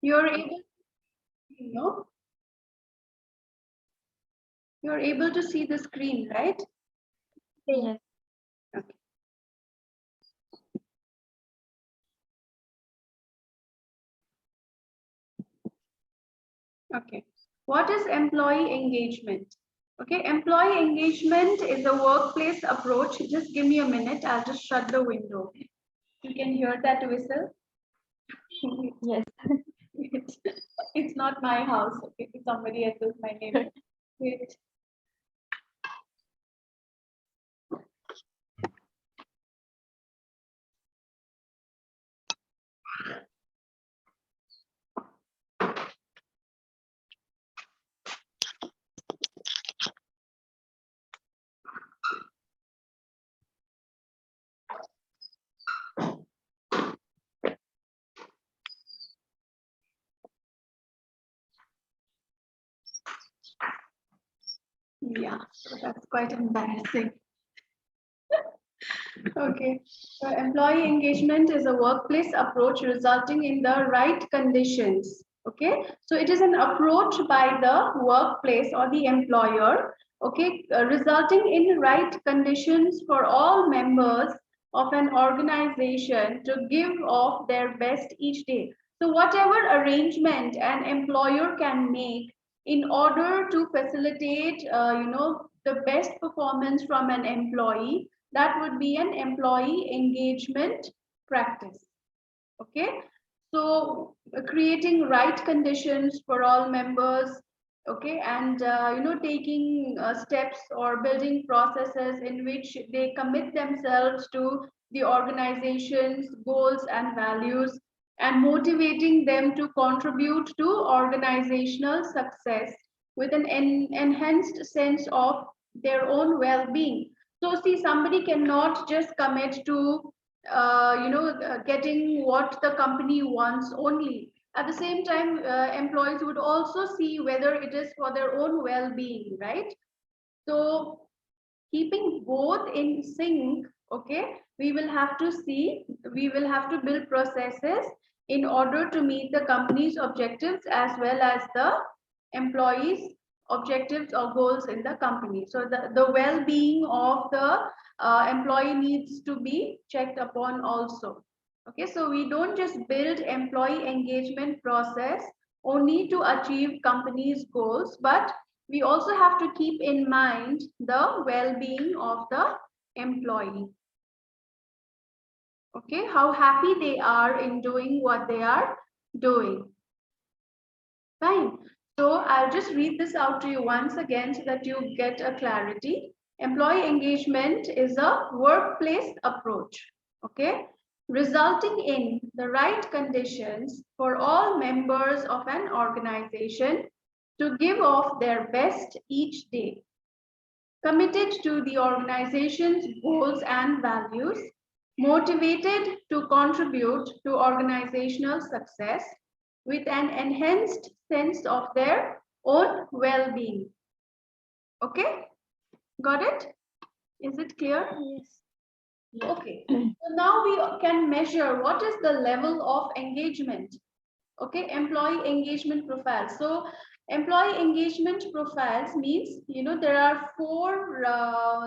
You're able, you know, you're able to see the screen, right? Yes. Okay. Okay. What is employee engagement? Okay, employee engagement is a workplace approach. Just give me a minute. I'll just shut the window. You can hear that whistle. Yes. It's not my house. Okay, it's somebody else's. My neighbor. Wait. Yeah, so that's quite embarrassing. Okay. So employee engagement is a workplace approach resulting in the right conditions. Okay. So it is an approach by the workplace or the employer, okay, resulting in right conditions for all members of an organization to give of their best each day. So whatever arrangement an employer can make in order to facilitate, the best performance from an employee, that would be an employee engagement practice. Okay, so creating right conditions for all members, okay, and taking steps or building processes in which they commit themselves to the organization's goals and values, and motivating them to contribute to organizational success with an enhanced sense of their own well-being. So see, somebody cannot just commit to getting what the company wants only. At the same time, employees would also see whether it is for their own well-being, right? So keeping both in sync, okay, we will have to build processes in order to meet the company's objectives as well as the employees objectives or goals in the company. So the well-being of the employee needs to be checked upon also. Okay, so we don't just build employee engagement process only to achieve company's goals, but we also have to keep in mind the well-being of the employee. Okay, how happy they are in doing what they are doing. Fine. So I'll just read this out to you once again so that you get a clarity. Employee engagement is a workplace approach, okay, resulting in the right conditions for all members of an organization to give off their best each day, committed to the organization's goals and values, motivated to contribute to organizational success with an enhanced sense of their own well-being. Okay, got it? Is it clear? Yes. Okay, so now we can measure what is the level of engagement. Okay, employee engagement profile. So employee engagement profiles means, there are four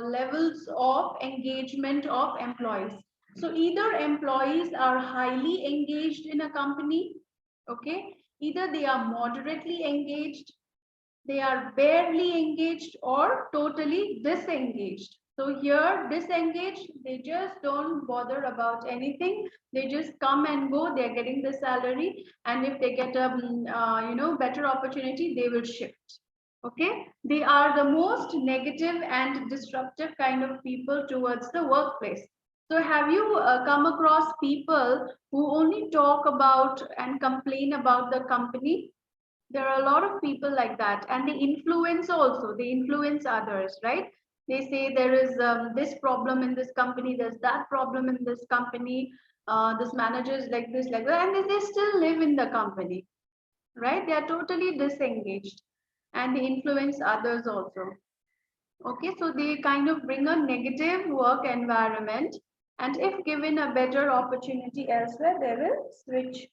levels of engagement of employees. So either employees are highly engaged in a company, okay, either they are moderately engaged, they are barely engaged, or totally disengaged. So here, disengaged, they just don't bother about anything. They just come and go. They're getting the salary, and if they get a better opportunity, they will shift. Okay, they are the most negative and disruptive kind of people towards the workplace. So have you come across people who only talk about and complain about the company? There are a lot of people like that, and they influence also, they influence others, right? They say there is this problem in this company, there's that problem in this company, this manager is like this, like that, and they still live in the company, right? They are totally disengaged, and they influence others also. Okay, so they kind of bring a negative work environment, and if given a better opportunity elsewhere, they will switch.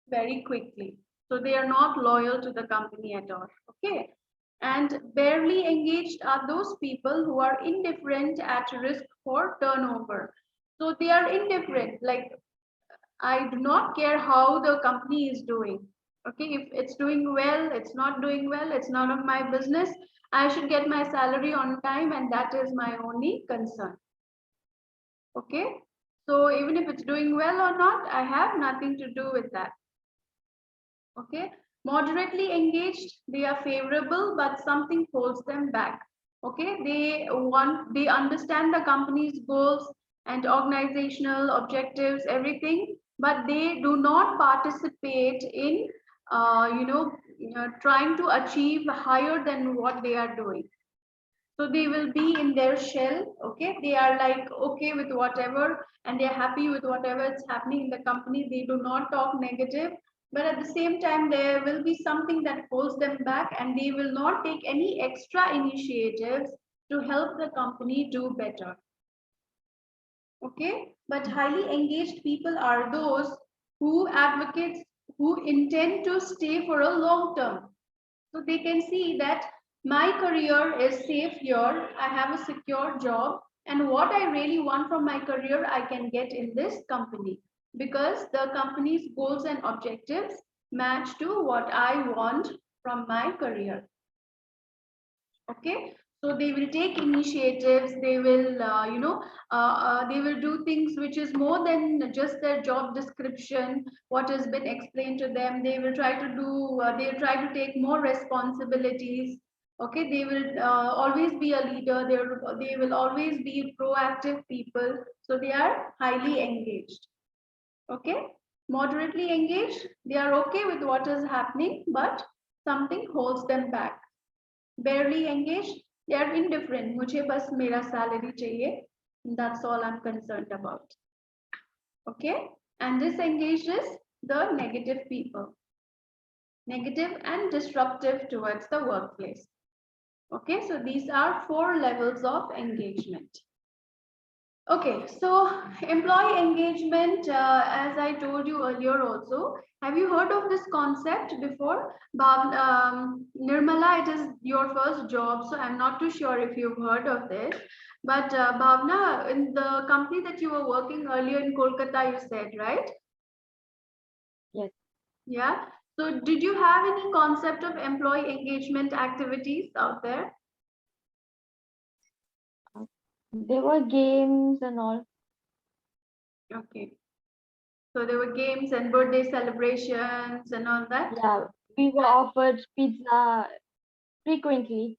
very quickly. So they are not loyal to the company at all. Okay. And barely engaged are those people who are indifferent at risk for turnover. So they are indifferent, like I do not care how the company is doing. Okay, if it's doing well, it's not doing well, it's none of my business. I should get my salary on time, and that is my only concern. Okay, so even if it's doing well or not, I have nothing to do with that. Okay, moderately engaged, they are favorable, but something holds them back. Okay, they understand the company's goals and organizational objectives, everything, but they do not participate in trying to achieve higher than what they are doing. So they will be in their shell. Okay, they are like okay with whatever, and they're happy with whatever is happening in the company. They do not talk negative, but at the same time there will be something that holds them back, and they will not take any extra initiatives to help the company do better. Okay, but highly engaged people are those who advocates, who intend to stay for a long term. So they can see that my career is safe here, I have a secure job, and what I really want from my career, I can get in this company because the company's goals and objectives match to what I want from my career. Okay, so they will take initiatives, they will they will do things which is more than just their job description, what has been explained to them. They will try to do they will try to take more responsibilities. Okay, they will always be a leader, they will always be proactive people, so they are highly engaged. Okay, moderately engaged, they are okay with what is happening, but something holds them back. Barely engaged, they are indifferent. मुझे बस मेरा salary चाहिए. That's all I'm concerned about. Okay, and disengaged is the negative people, negative and disruptive towards the workplace. Okay, so these are 4 levels of engagement. Okay, so employee engagement, as I told you earlier also, have you heard of this concept before? Nirmala, it is your first job, so I'm not too sure if you've heard of this. But Bhavna, in the company that you were working earlier in Kolkata, you said, right? Yes. Yeah. So did you have any concept of employee engagement activities out there? There were games and all. Okay. So there were games and birthday celebrations and all that. Yeah, we were offered pizza frequently.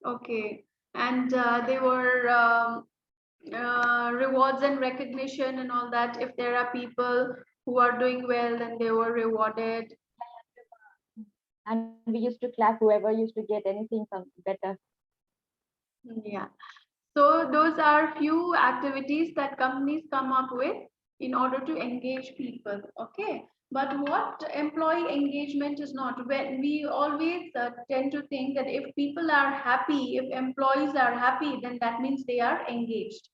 Okay. And there were rewards and recognition and all that. If there are people who are doing well, then they were rewarded. And we used to clap whoever used to get anything better. Yeah. So those are few activities that companies come up with in order to engage people. Okay. But what employee engagement is not, when we always tend to think that if people are happy, if employees are happy, then that means they are engaged.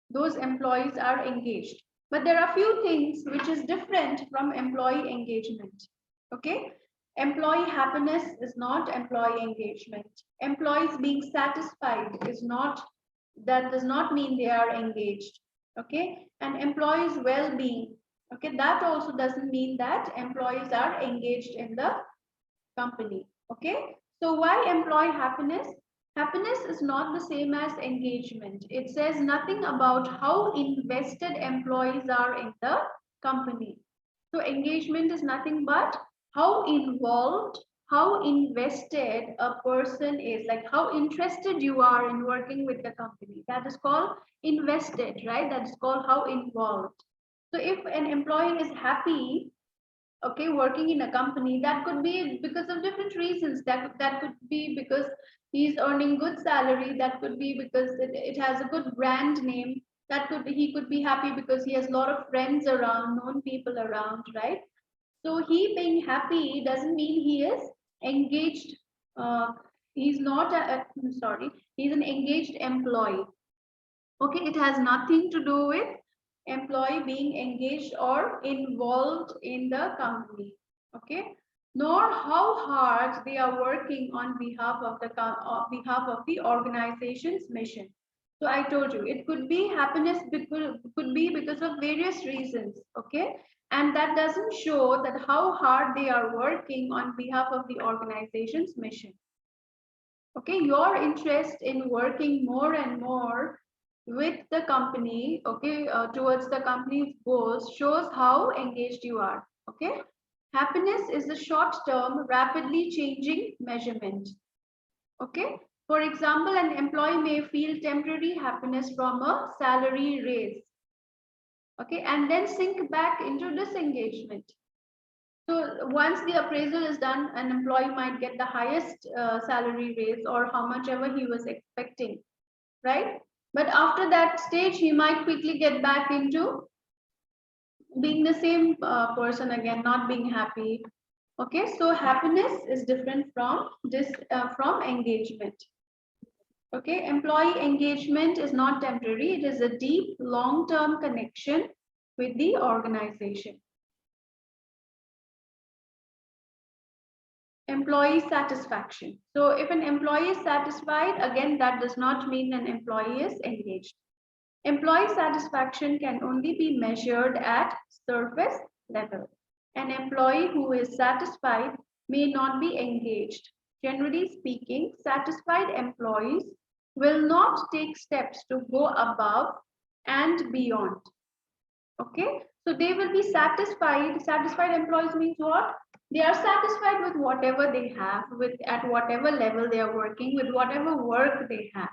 Those employees are engaged. But there are few things which is different from employee engagement. Okay. Employee happiness is not employee engagement. Employees being satisfied is not, that does not mean they are engaged. Okay. And employees well-being, okay, that also doesn't mean that employees are engaged in the company. Okay. So why employee happiness? Happiness is not the same as engagement. It says nothing about how invested employees are in the company. So engagement is nothing but how involved, how invested a person is, like how interested you are in working with the company. That is called invested, right? That is called how involved. So if an employee is happy, okay, working in a company, that could be because of different reasons. That could be because he's earning good salary, that could be because it has a good brand name, that could be, he could be happy because he has a lot of friends around, known people around, right? So he being happy doesn't mean he is engaged. He's not I'm sorry, he's an engaged employee. Okay, it has nothing to do with employee being engaged or involved in the company. Okay, nor how hard they are working on behalf of the organization's mission. So I told you it could be happiness could be because of various reasons. Okay, and that doesn't show that how hard they are working on behalf of the organization's mission. Okay, your interest in working more and more with the company, okay, towards the company's goals shows how engaged you are. Okay, happiness is a short term rapidly changing measurement. Okay, for example, an employee may feel temporary happiness from a salary raise, okay, and then sink back into disengagement. So once the appraisal is done, an employee might get the highest salary raise or how much ever he was expecting, right? But after that stage, he might quickly get back into being the same person again, not being happy. Okay, so happiness is different from from engagement. Okay, employee engagement is not temporary; it is a deep, long-term connection with the organization. Employee satisfaction. So if an employee is satisfied, again, that does not mean an employee is engaged. Employee satisfaction can only be measured at surface level. An employee who is satisfied may not be engaged. Generally speaking, satisfied employees will not take steps to go above and beyond. Okay, so they will be satisfied. Satisfied employees means what? They are satisfied with whatever they have, with at whatever level they are working, with whatever work they have.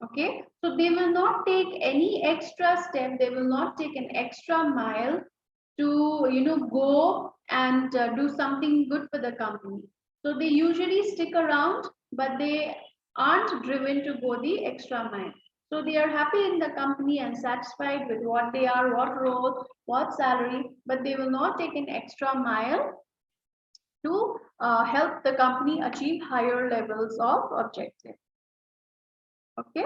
Okay, so they will not take any extra step, they will not take an extra mile to go and do something good for the company. So they usually stick around, but they aren't driven to go the extra mile. So they are happy in the company and satisfied with what they are, what role, what salary, but they will not take an extra mile to help the company achieve higher levels of objective. Okay.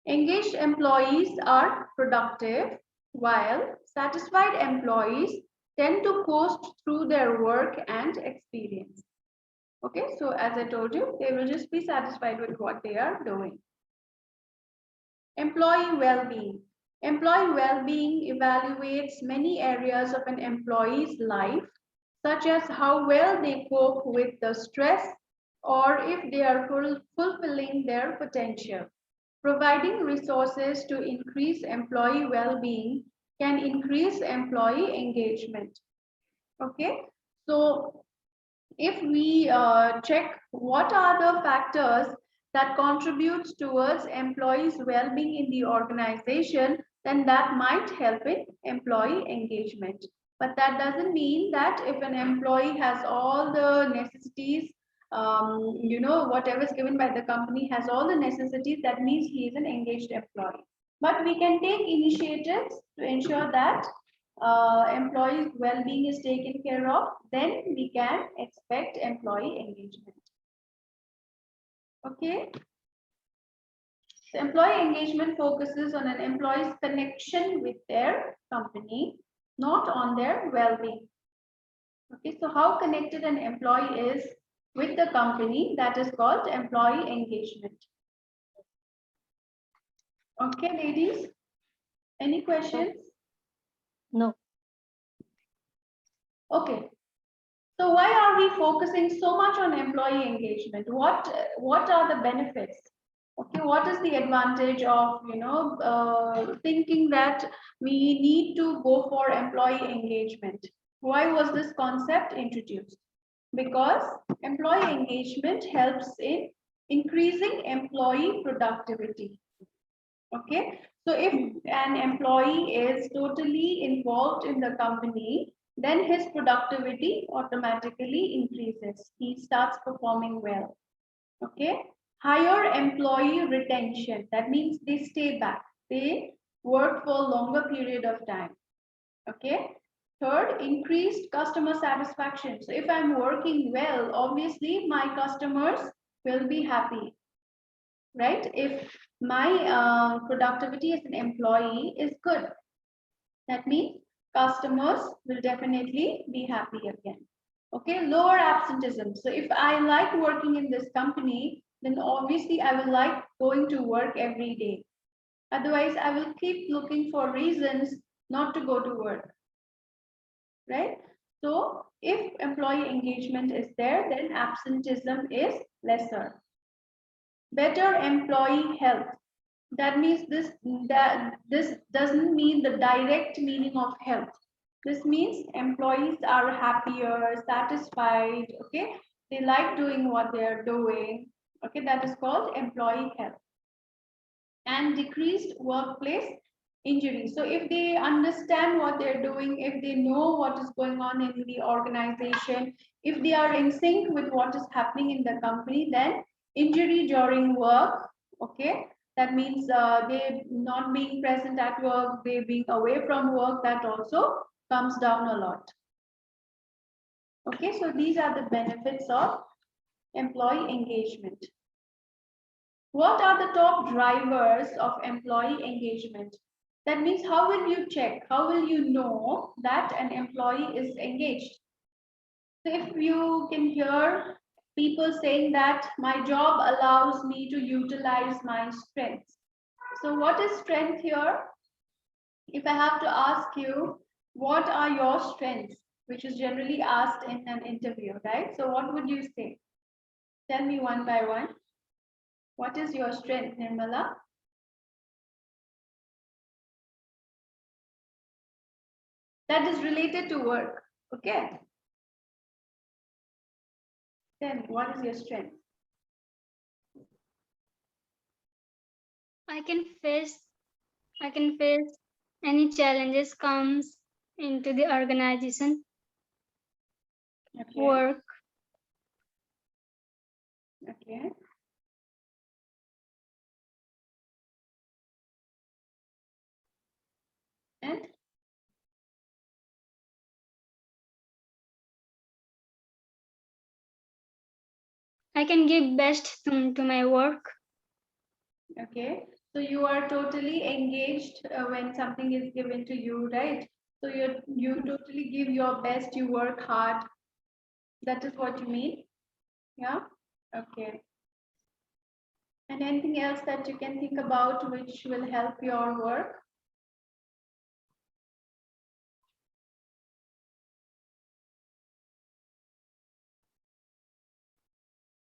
Engaged employees are productive, while satisfied employees tend to coast through their work and experience. Okay, so as I told you, they will just be satisfied with what they are doing. Employee well-being. Employee well-being evaluates many areas of an employee's life, such as how well they cope with the stress or if they are fulfilling their potential. Providing resources to increase employee well-being can increase employee engagement. Okay, so if we check what are the factors that contributes towards employees well-being in the organization, then that might help in employee engagement. But that doesn't mean that if an employee has all the necessities, whatever is given by the company has all the necessities, that means he is an engaged employee. But we can take initiatives to ensure that employees well-being is taken care of, then we can expect employee engagement. Okay, so employee engagement focuses on an employee's connection with their company, not on their well-being. Okay, so how connected an employee is with the company, that is called employee engagement. Okay, ladies, any questions? No. Okay, so why are we focusing so much on employee engagement? What are the benefits? Okay, what is the advantage of thinking that we need to go for employee engagement? Why was this concept introduced? Because employee engagement helps in increasing employee productivity. Okay, so if an employee is totally involved in the company, then his productivity automatically increases. He starts performing well. Okay, higher employee retention. That means they stay back. They work for a longer period of time. Okay. Third, increased customer satisfaction. So if I'm working well, obviously my customers will be happy. right? If my productivity as an employee is good, that means customers will definitely be happy again. Okay, lower absenteeism. So if I like working in this company, then obviously I will like going to work every day. Otherwise, I will keep looking for reasons not to go to work, right? So if employee engagement is there, then absenteeism is lesser. Better employee health. That means this doesn't mean the direct meaning of health. This means employees are happier, satisfied, okay? They like doing what they are doing. Okay, that is called employee health. And decreased workplace injury. So if they understand what they're doing, if they know what is going on in the organization, if they are in sync with what is happening in the company, then injury during work, okay, that means they not being present at work, they being away from work, that also comes down a lot. Okay, so these are the benefits of employee engagement. What are the top drivers of employee engagement? That means how will you check? How will you know that an employee is engaged? So if you can hear people saying that my job allows me to utilize my strengths. So what is strength here? If I have to ask you, what are your strengths? Which is generally asked in an interview, right? So what would you say? Tell me one by one. What is your strength, Nirmala? That is related to work. Okay. Then what is your strength? I can face I can face any challenges comes into the organization Okay. work. Okay. And I can give best to my work. okay. So you are totally engaged when something is given to you, right? So you totally give your best, you work hard. That is what you mean? Yeah? Okay. And anything else that you can think about which will help your work?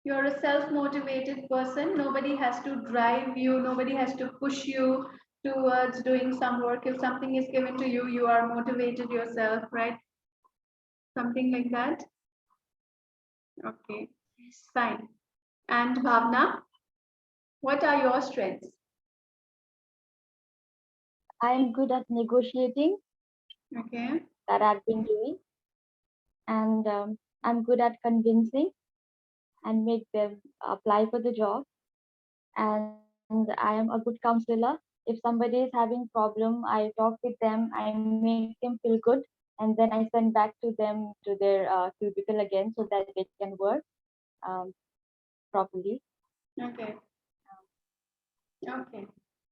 You're a self-motivated person. Nobody has to drive you, nobody has to push you towards doing some work. If something is given to you, you are motivated yourself, right? Something like that. Okay, fine. And Bhavna, what are your strengths? I'm good at negotiating, Okay, that I've been doing, and I'm good at convincing and make them apply for the job. And I am a good counselor. If somebody is having problem, I talk with them, I make them feel good, and then I send back to them to their cubicle again so that they can work um, properly. okay, okay,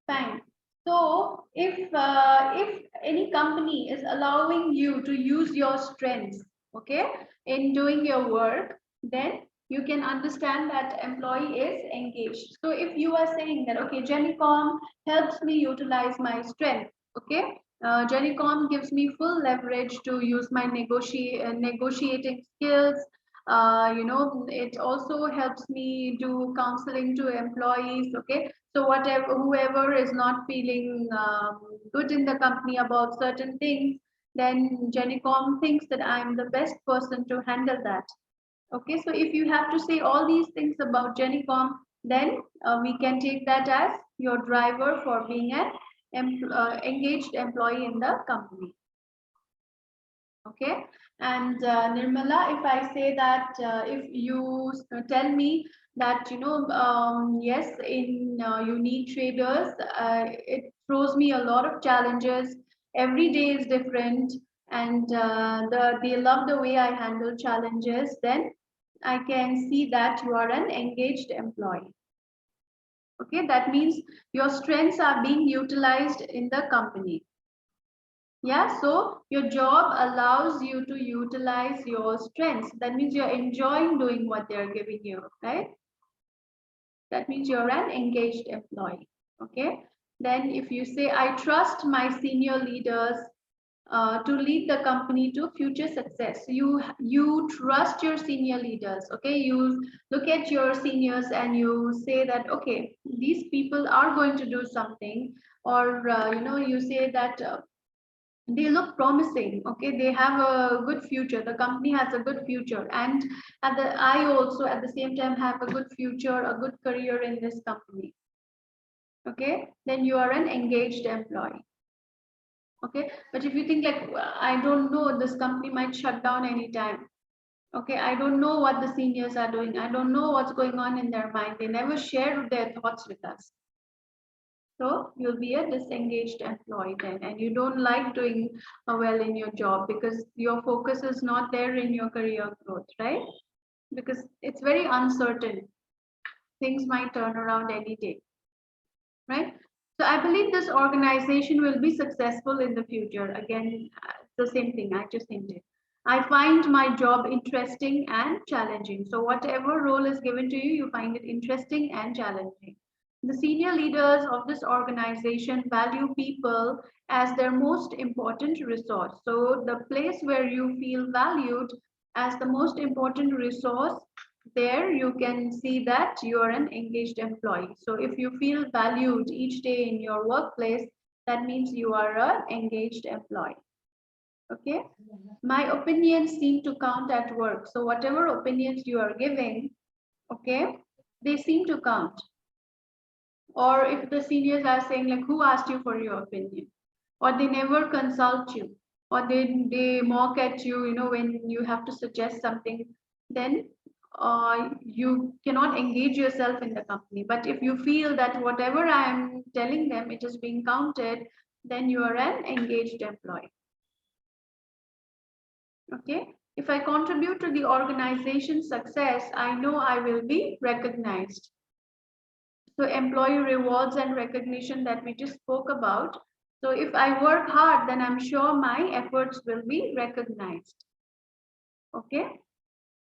fine. So if any company is allowing you to use your strengths, okay, in doing your work, then you can understand that employee is engaged. So if you are saying that, okay, Genicom helps me utilize my strength, okay, Genicom gives me full leverage to use my negotiating skills. It also helps me do counseling to employees. Okay, so whatever whoever is not feeling good in the company about certain things, then Genicom thinks that I'm the best person to handle that. Okay, so if you have to say all these things about Genicom, then we can take that as your driver for being an engaged employee in the company. Okay, and Nirmala, if I say that if you tell me that yes, in you need traders, it throws me a lot of challenges. Every day is different, and they love the way I handle challenges. Then I can see that you are an engaged employee. Okay, that means your strengths are being utilized in the company. Yeah, so your job allows you to utilize your strengths. That means you're enjoying doing what they're giving you, right? That means you're an engaged employee. Okay. Then if you say, I trust my senior leaders to lead the company to future success. You trust your senior leaders. Okay, you look at your seniors and you say that, okay, these people are going to do something, or you say that they look promising. Okay, they have a good future, the company has a good future, and I also at the same time have a good future, a good career in this company. Okay, then you are an engaged employee. Okay, but if you think like, I don't know, this company might shut down anytime. Okay, I don't know what the seniors are doing, I don't know what's going on in their mind, they never share their thoughts with us. So you'll be a disengaged employee then, and you don't like doing well in your job because your focus is not there in your career growth, right? Because it's very uncertain. Things might turn around any day, right? So I believe this organization will be successful in the future. Again, the same thing I just hinted. I find my job interesting and challenging. So whatever role is given to you, you find it interesting and challenging. The senior leaders of this organization value people as their most important resource. So the place where you feel valued as the most important resource, there you can see that you are an engaged employee. So if you feel valued each day in your workplace, that means you are an engaged employee. Okay, my opinions seem to count at work. So whatever opinions you are giving, okay, they seem to count. Or if the seniors are saying like, who asked you for your opinion, or they never consult you, or they mock at you, when you have to suggest something, then you cannot engage yourself in the company. But if you feel that whatever I am telling them, it is being counted, then you are an engaged employee. Okay, if I contribute to the organization's success, I know I will be recognized. So employee rewards and recognition that we just spoke about. So if I work hard, then I'm sure my efforts will be recognized. Okay,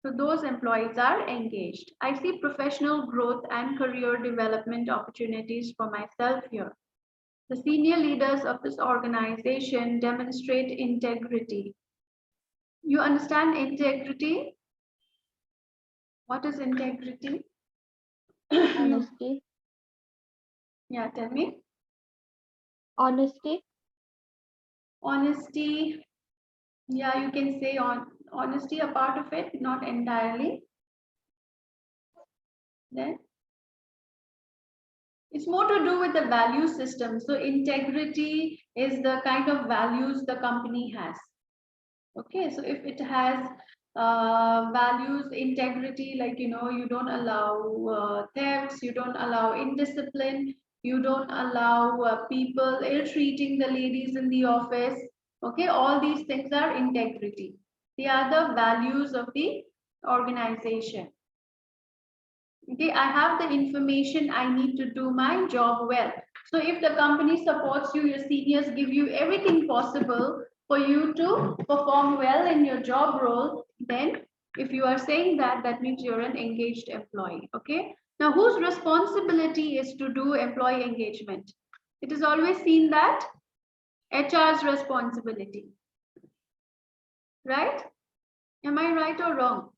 so those employees are engaged. I see professional growth and career development opportunities for myself here. The senior leaders of this organization demonstrate integrity. You understand integrity? What is integrity? Honesty. Yeah, tell me. Honesty. Honesty. Yeah, you can say honesty a part of it, not entirely. Then it's more to do with the value system. So integrity is the kind of values the company has. Okay, so if it has values, integrity, like, you don't allow thefts, you don't allow indiscipline, you don't allow people ill-treating the ladies in the office. Okay, all these things are integrity. They are the values of the organization. Okay, I have the information I need to do my job well. So if the company supports you, your seniors give you everything possible for you to perform well in your job role, then if you are saying that, that means you're an engaged employee. Okay, now whose responsibility is to do employee engagement? It is always seen that HR's responsibility, right? Am I right or wrong?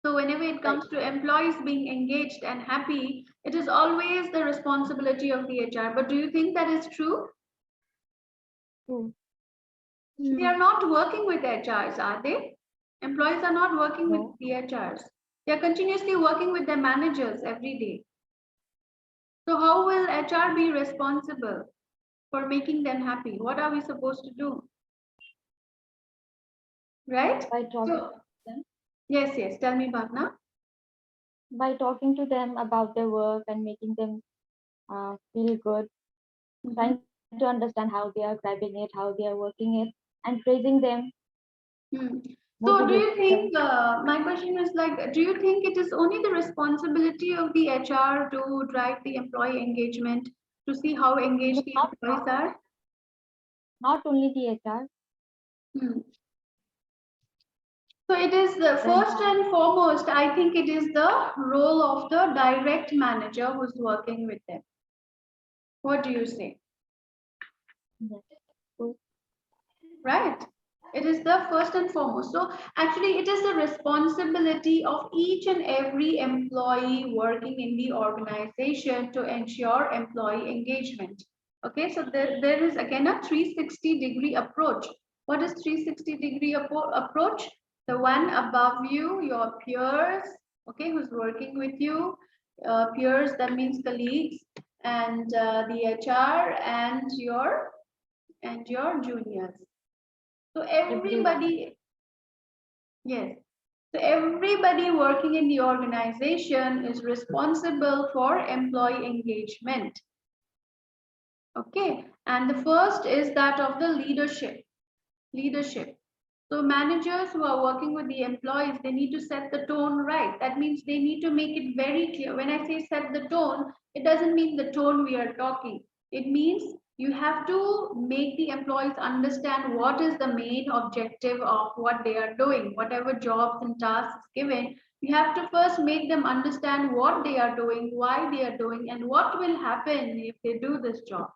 So whenever it comes to employees being engaged and happy, it is always the responsibility of the HR. But do you think that is true? True. They are not working with HRs, are they? Employees are not working with No. the HRs. They are continuously working with their managers every day. So how will HR be responsible for making them happy? What are we supposed to do? Right? By talking So, to them. yes, tell me, Bhavna. By talking to them about their work and making them feel good, trying to understand how they are grabbing it, how they are working it, and praising them. So do you motivate them. think, my question is like, do you think it is only the responsibility of the HR to drive the employee engagement, to see how engaged the Not, employees are? not only the HR, Hmm. So it is the the first entire, and foremost, I think it is the role of the direct manager who's working with them. What do you say? yes, good. Right? It is the first and foremost. So actually, it is the responsibility of each and every employee working in the organization to ensure employee engagement. Okay, so there is again a 360-degree approach. What is 360-degree approach? The one above you, your peers, okay, who's working with you, peers, that means colleagues, and the HR and your juniors. So Everyone. everybody, yes. So everybody working in the organization is responsible for employee engagement. Okay. And the first is that of the leadership. Leadership. So managers who are working with the employees, they need to set the tone right. That means they need to make it very clear. When I say set the tone, it doesn't mean the tone we are talking. It means you have to make the employees understand what is the main objective of what they are doing, whatever jobs and tasks given. You have to first make them understand what they are doing, why they are doing, and what will happen if they do this job.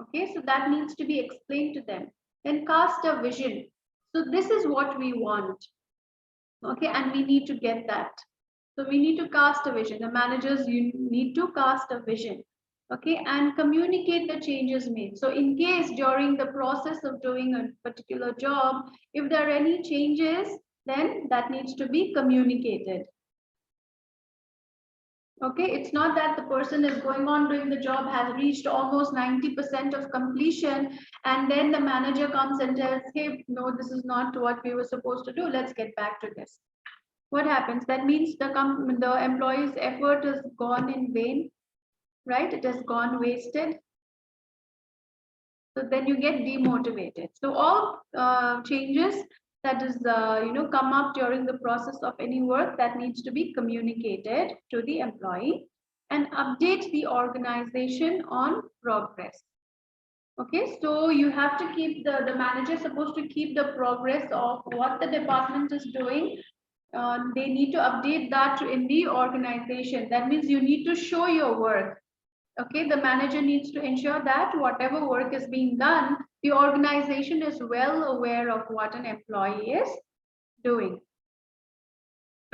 Okay, so that needs to be explained to them. Then cast a vision. So this is what we want. Okay, and we need to get that. So we need to cast a vision. The managers, you need to cast a vision. Okay, and communicate the changes made. So in case during the process of doing a particular job, if there are any changes, then that needs to be communicated. Okay, it's not that the person is going on doing the job, has reached almost 90% of completion, and then the manager comes and tells, hey, no, this is not what we were supposed to do. Let's get back to this. What happens? That means the employee's effort has gone in vain, right? It has gone wasted. So then you get demotivated. So all changes that is come up during the process of any work, that needs to be communicated to the employee and update the organization on progress. Okay, so you have to keep the manager supposed to keep the progress of what the department is doing. They need to update that in the organization. That means you need to show your work. Okay, the manager needs to ensure that whatever work is being done, the organization is well aware of what an employee is doing.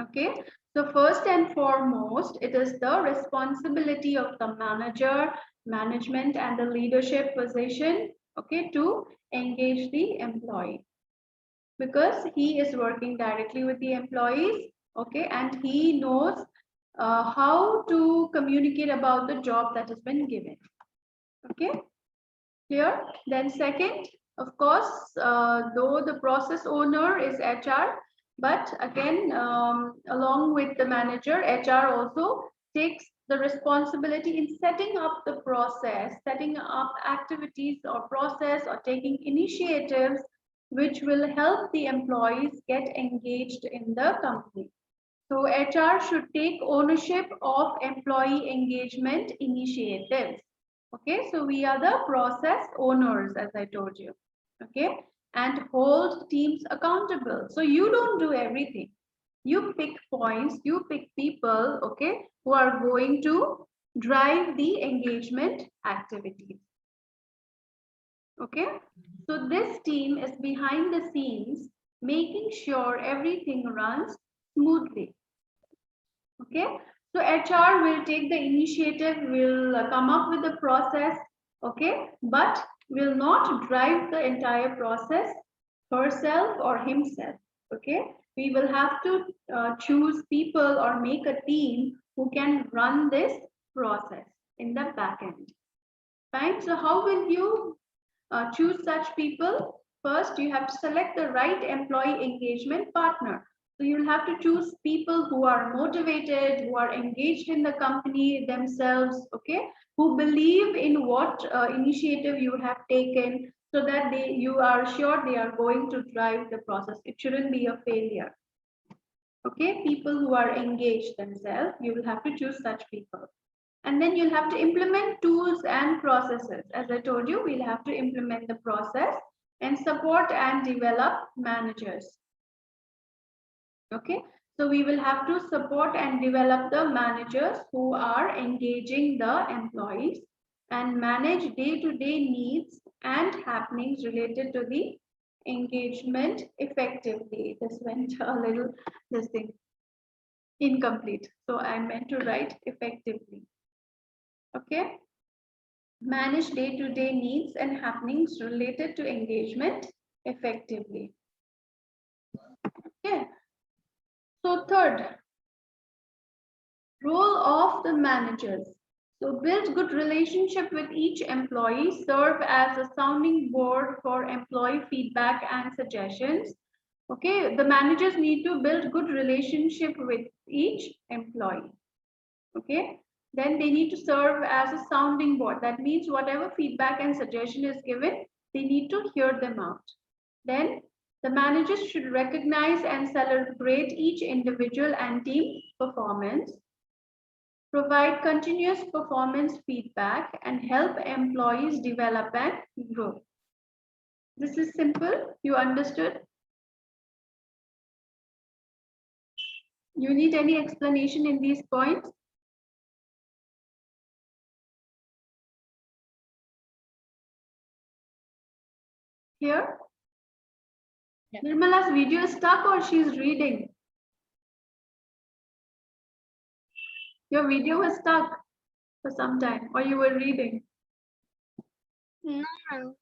Okay, so first and foremost, it is the responsibility of the manager, management, and the leadership position, okay, to engage the employee, because he is working directly with the employees, okay, and he knows how to communicate about the job that has been given. Okay, clear? Then second, of course, though the process owner is HR, but again, along with the manager, HR also takes the responsibility in setting up the process, setting up activities or process or taking initiatives which will help the employees get engaged in the company. So HR should take ownership of employee engagement initiatives. Okay, so we are the process owners, as I told you. Okay, and hold teams accountable. So you don't do everything. You pick points, you pick people, okay, who are going to drive the engagement activities. Okay, so this team is behind the scenes, making sure everything runs smoothly. Okay, so HR will take the initiative, will come up with the process, okay, but will not drive the entire process herself or himself. Okay, we will have to choose people or make a team who can run this process in the back end. Fine, so how will you choose such people? First, you have to select the right employee engagement partner. So you'll have to choose people who are motivated, who are engaged in the company themselves, okay, who believe in what initiative you have taken. so that you are sure they are going to drive the process. It shouldn't be a failure. Okay, people who are engaged themselves, you will have to choose such people. And then you'll have to implement tools and processes. As I told you, we'll have to implement the process and support and develop managers. Okay, so we will have to support and develop the managers who are engaging the employees and manage day-to-day needs and happenings related to the engagement effectively. This went a little, this thing, incomplete. So I meant to write effectively. Okay. Manage day-to-day needs and happenings related to engagement effectively. Okay. So third, role of the managers. So build good relationship with each employee, serve as a sounding board for employee feedback and suggestions. Okay, the managers need to build good relationship with each employee. Okay, then they need to serve as a sounding board. That means whatever feedback and suggestion is given, they need to hear them out. Then the managers should recognize and celebrate each individual and team performance, provide continuous performance feedback, and help employees develop and grow. This is simple. You understood? You need any explanation in these points? Here? Yeah. Nirmala's video is stuck or she's reading? Your video was stuck for some time or you were reading? No, ma'am.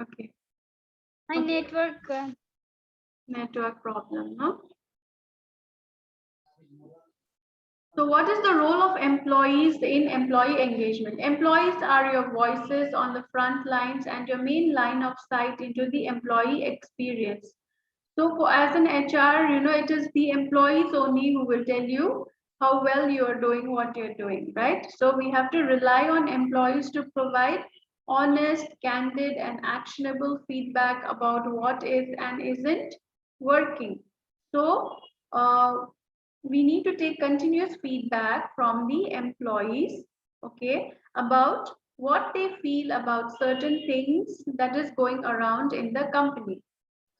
Okay. My Okay. network. Network problem, no? So what is the role of employees in employee engagement? Employees are your voices on the front lines and your main line of sight into the employee experience. So as an HR, it is the employees only who will tell you how well you are doing what you're doing, right? So we have to rely on employees to provide honest, candid, and actionable feedback about what is and isn't working. So we need to take continuous feedback from the employees, okay, about what they feel about certain things that is going around in the company.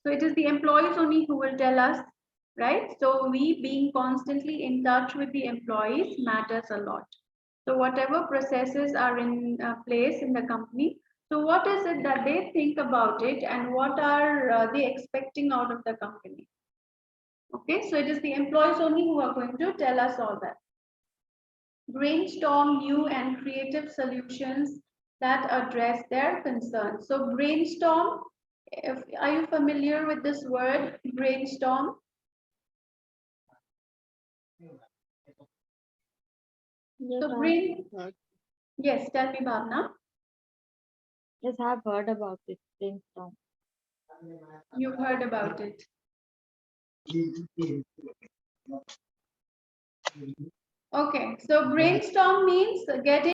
So it is the employees only who will tell us, right? So we being constantly in touch with the employees matters a lot. So whatever processes are in place in the company, so what is it that they think about it and what are they expecting out of the company? Okay, so it is the employees only who are going to tell us all that. Brainstorm new and creative solutions that address their concerns. So brainstorm, are you familiar with this word, brainstorm? Yes, So yes, tell me, Bhavna. yes, I've heard about it. Brainstorm. You've heard about it. Okay, so brainstorm means getting